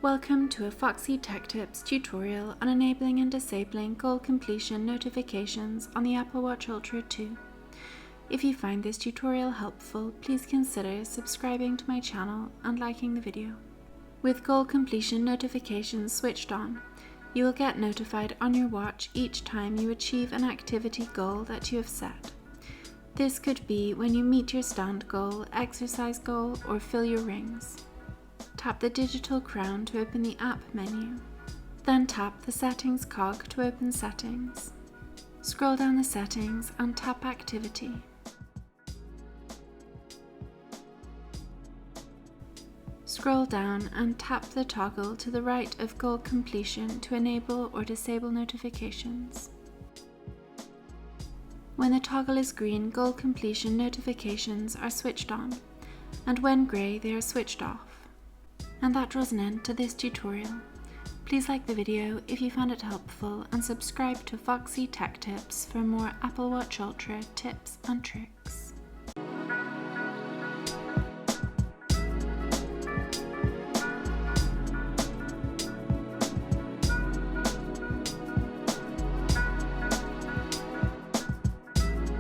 Welcome to a Foxy Tech Tips tutorial on enabling and disabling goal completion notifications on the Apple Watch Ultra 2. If you find this tutorial helpful, please consider subscribing to my channel and liking the video. With goal completion notifications switched on, you will get notified on your watch each time you achieve an activity goal that you have set. This could be when you meet your stand goal, exercise goal, or fill your rings. Tap the digital crown to open the app menu. Then tap the settings cog to open settings. Scroll down the settings and tap activity. Scroll down and tap the toggle to the right of goal completion to enable or disable notifications. When the toggle is green, goal completion notifications are switched on, and when grey, they are switched off. And that draws an end to this tutorial. Please like the video if you found it helpful and subscribe to Foxy Tech Tips for more Apple Watch Ultra tips and tricks.